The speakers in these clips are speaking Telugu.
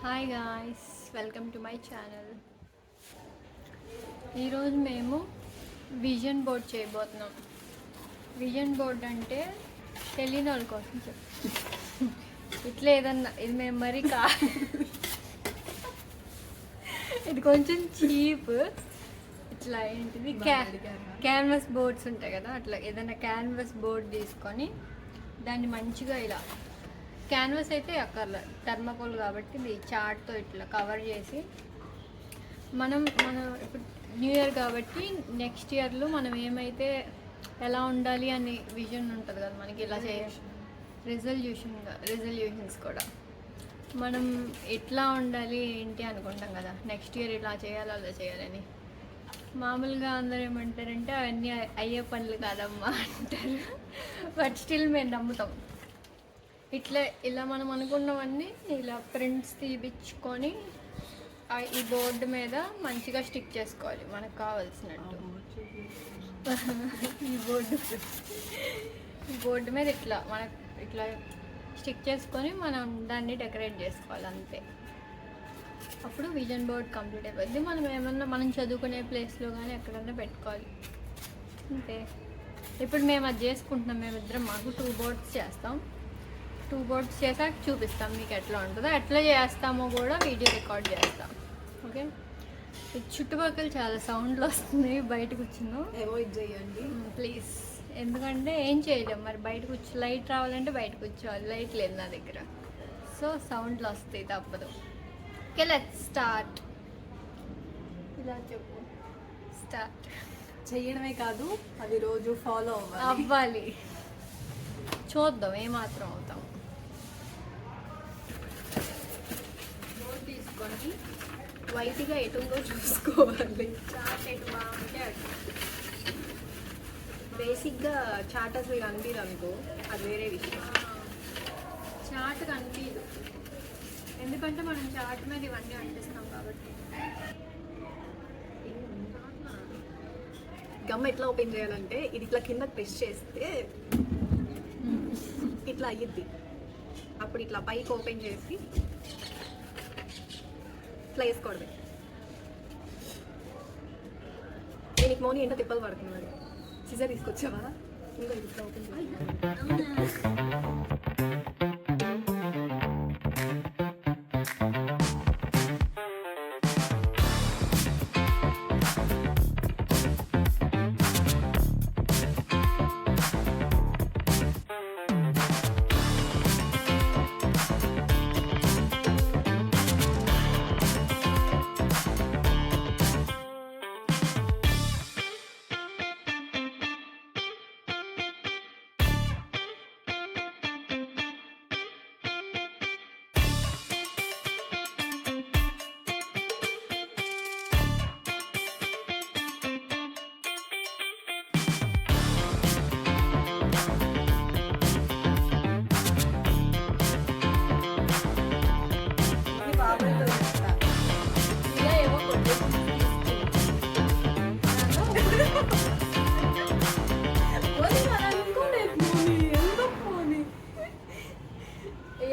Hi guys, welcome to my channel. ఈరోజు మేము విజన్ బోర్డ్ చేయబోతున్నాం. విజన్ బోర్డ్ అంటే తెలియని వాళ్ళ కోసం ఇట్లా ఏదన్నా ఇది మేము మరి ఇది కొంచెం చీప్. ఇట్లా ఏంటిది క్యాన్వాస్ బోర్డ్స్ ఉంటాయి కదా, అట్లా ఏదైనా క్యాన్వాస్ బోర్డ్ తీసుకొని దాన్ని మంచిగా ఇలా క్యాన్వాస్ అయితే అక్కర్లే, థర్మాకోల్ కాబట్టి ఇది చార్ట్తో ఇట్లా కవర్ చేసి మనం ఇప్పుడు న్యూ ఇయర్ కాబట్టి నెక్స్ట్ ఇయర్లో మనం ఎలా ఉండాలి అని విజన్ ఉంటుంది కదా మనకి, ఇలా రెజల్యూషన్స్ కూడా మనం ఎట్లా ఉండాలి ఏంటి అనుకుంటాం కదా, నెక్స్ట్ ఇయర్ ఇలా చేయాలి అలా చేయాలని. మామూలుగా అందరూ ఏమంటారంటే అవన్నీ అయ్యే పనులు కాదమ్మా అంటారు, బట్ స్టిల్ మేము నమ్ముతాం. ఇలా మనం అనుకున్నవన్నీ ఇలా ప్రింట్స్ తీపించుకొని ఈ బోర్డు మీద మంచిగా స్టిక్ చేసుకోవాలి మనకు కావాల్సినట్టు. ఈ బోర్డు మీద ఇట్లా స్టిక్ చేసుకొని మనం దాన్ని డెకరేట్ చేసుకోవాలి అంతే. అప్పుడు విజన్ బోర్డ్ కంప్లీట్ అయిపోద్ది. మనం చదువుకునే ప్లేస్లో కానీ ఎక్కడన్నా పెట్టుకోవాలి అంతే. ఇప్పుడు మేము అది చేసుకుంటున్నాం, మేమిద్దరం. మాకు 2 బోర్డ్స్ చేస్తాం. 2 బోర్డ్స్ చేసాక చూపిస్తాం మీకు ఎట్లా ఉంటుందో. ఎట్లా చేస్తామో కూడా వీడియో రికార్డ్ చేస్తాం. ఓకే, చుట్టుపక్కల చాలా సౌండ్లు వస్తున్నాయి, బయట కూర్చున్నాం, అవాయిడ్ చేయండి ప్లీజ్. ఎందుకంటే ఏం చేయలేం మరి, బయట లైట్ రావాలంటే బయట కూర్చోవాలి, లైట్ లేదు నా దగ్గర, సో సౌండ్లు వస్తాయి, తప్పదు. Okay, let's start. ఇలా చెప్పు, స్టార్ట్. చెయ్యడమే కాదు, అది రోజు ఫాలో అవ్వాలి. చూద్దాం ఏమాత్రం అవుతాం. బోర్డు తీసుకొని వైట్గా ఎటుందో చూసుకోవాలి. చాట్ ఎటు బాగుంటే అటు. బేసిక్గా చాట్ అసలు కనిపించదు అనుకో, అది వేరే విషయం. చాట్ కనిపించదు ఎందుకంటే మనం చాట్ మీద ఇవన్నీ అంటిస్తాం కాబట్టి. గమ్ ఎట్లా ఓపెన్ చేయాలంటే ఇది ఇట్లా కింద ప్రెస్ చేస్తే ఇట్లా అయ్యిద్ది. అప్పుడు ఇట్లా పైకి ఓపెన్ చేసి ఇట్లా వేసుకోవడమే. దీనికి మౌని ఏంటో తిప్పలు పడుతున్నాడు. సిజర్ తీసుకొచ్చావా? ఇంకా ఇట్లా ఓపెన్ చేయాలి.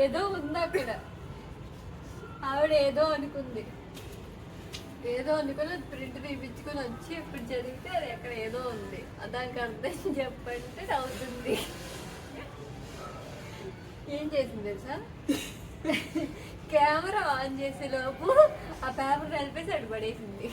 ఏదో ఉంది అక్కడ, ఆవిడ ఏదో అనుకుని ప్రింట్ తీపించుకొని వచ్చి ఇప్పుడు చదివితే అది అక్కడ ఏదో ఉంది. దానికి అర్థం చెప్పంటే అవుతుంది. ఏం చేసింది తెలుసా, కెమెరా ఆన్ చేసే లోపు ఆ పేపర్ కలిపేసి అటు పడేసింది.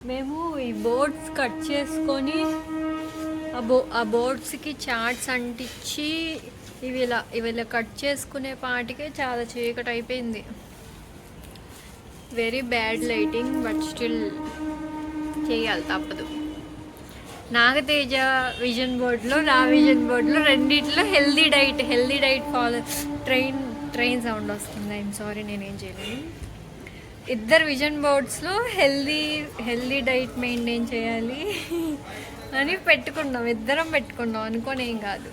మేము ఈ బోర్డ్స్ కట్ చేసుకొని ఆ బోర్డ్స్కి చార్ట్స్ అంటించి ఇవి ఇలా కట్ చేసుకునే పాటికే చాలా చీకటి అయిపోయింది. Very bad lighting, but still చేయాలి, తప్పదు. నాగతేజ విజన్ బోర్డులో, నా విజన్ బోర్డులో రెండిట్లో healthy diet follow. Train sound వస్తుంది, ఐఎమ్ సారీ, నేనేం చేయలేను. ఇద్దరు విజన్ బోర్డ్స్లో హెల్దీ డైట్ మెయింటైన్ చేయాలి అని పెట్టుకున్నాం, ఇద్దరం పెట్టుకున్నాం అనుకోని ఏం కాదు.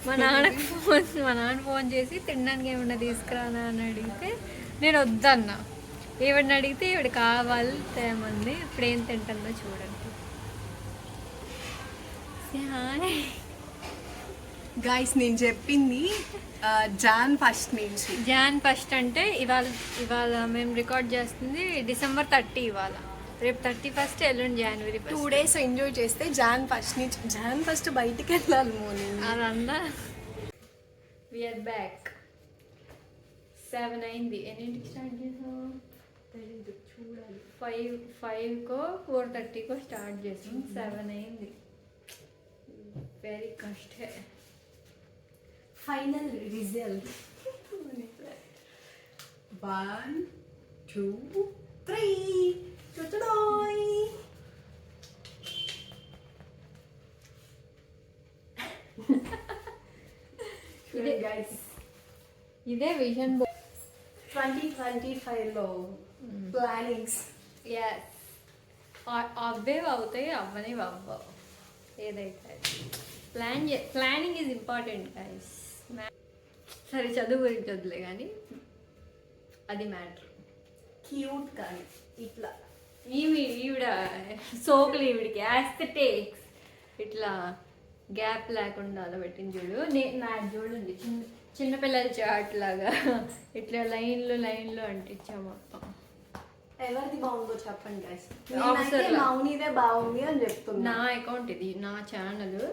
మా నాన్న ఫోన్ చేసి తినడానికి ఏమన్నా తీసుకురానా అని అడిగితే నేను వద్దన్నా. ఈవిడిని అడిగితే ఈవిడ కావాలి తేమంది. ఇప్పుడు ఏం తింటుందో చూడండి. హాయ్ గైస్, నేను చెప్పింది జాన్ ఫస్ట్ నుంచి. జాన్ ఫస్ట్ అంటే ఇవాళ మేము రికార్డ్ చేస్తుంది December 30 ఇవాళ. రేపు 31 ఎల్లుండి January 2 days ఎంజాయ్ చేస్తే జాన్ ఫస్ట్ నుంచి. జాన్ ఫస్ట్ బయటికి వెళ్ళాలి మోని. అదంతా. We are back. 7 అయింది. ఎన్నింటికి స్టార్ట్ చేసాం చూడాలి. 5కో 4:30కో స్టార్ట్ చేసాం. 7 అయింది. వెరీ కష్ట. Final result 1 2 3 టుటుడోయ్. ఇదే విజన్ బోర్డ్ 2025లో ప్లానింగ్స్. ఎస్. అవ్వేవి అవుతాయి, అవ్వనివి అవ్వవు. ఏదైతే ప్లానింగ్ ఈజ్ ఇంపార్టెంట్ గైస్. సరే చదువు గురించి వద్దులే కానీ అది మ్యాటర్. క్యూట్ కానీ ఇట్లా ఈవిడ సోకులు ఈవిడికి యాస్థెటిక్స్ ఇట్లా గ్యాప్ లేకుండా అలా పెట్టింది చూడు. నాకు చూడండి చిన్నపిల్లల చాట్ లాగా ఇట్లా లైన్లు అంటించాము మొత్తం. ఎవరిది బాగుందో చెప్పండి గైస్. Officer లా. మౌనిదే బాగుంది అని చెప్తున్నా. నా అకౌంట్ ఇది, నా ఛానల్.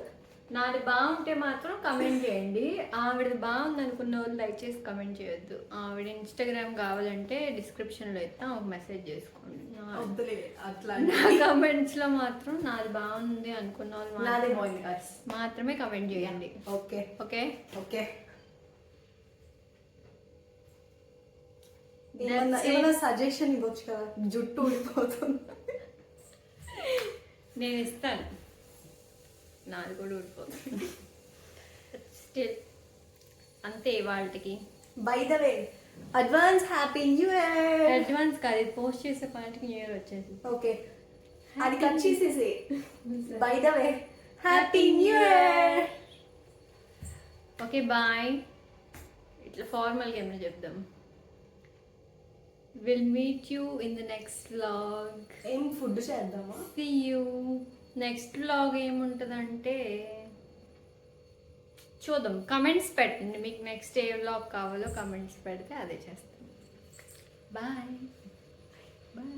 నాది బాగుంటే మాత్రం కమెంట్ చేయండి. ఆవిడది బాగుంది అనుకున్న వాళ్ళు దయచేసి కమెంట్ చేయొద్దు. ఆవిడ ఇన్స్టాగ్రామ్ కావాలంటే డిస్క్రిప్షన్లో ఇస్తాం, ఒక మెసేజ్ చేసుకోండి. వద్దులే అట్లా. నా కమెంట్స్లో మాత్రం నాది బాగుంది అనుకున్న వాళ్ళు నాదే బాగుంది గైస్ మాత్రమే కమెంట్ చేయండి. Okay okay. Okay. That's it. ఏమైనా సజెషన్ ఇవ్వచ్చు కదా, జుట్టు ఊడిపోతుంది. నేను ఇస్తాను, నాది కూడా ఊడిపోతుంది. స్టిల్ అంతే వాళ్ళకి. By the way advance happy new year. Advance కాదు, ఇది పోస్ట్ చేసే పాటికి న్యూ ఇయర్ వచ్చేసి. ఓకే, అది కట్ చేసేసి. By the way happy new year. Okay bye. ఇట్లా ఫార్మల్గా ఏమైనా చెప్దాం. Will meet you in the next vlog. ఏం ఫుడ్ చేద్దామా? See you. నెక్స్ట్ వ్లాగ్ ఏముంటుందంటే చూద్దాం. కమెంట్స్ పెట్టండి, మీకు నెక్స్ట్ ఏ వ్లాగ్ కావాలో కమెంట్స్ పెడితే అదే చేస్తాం. Bye bye.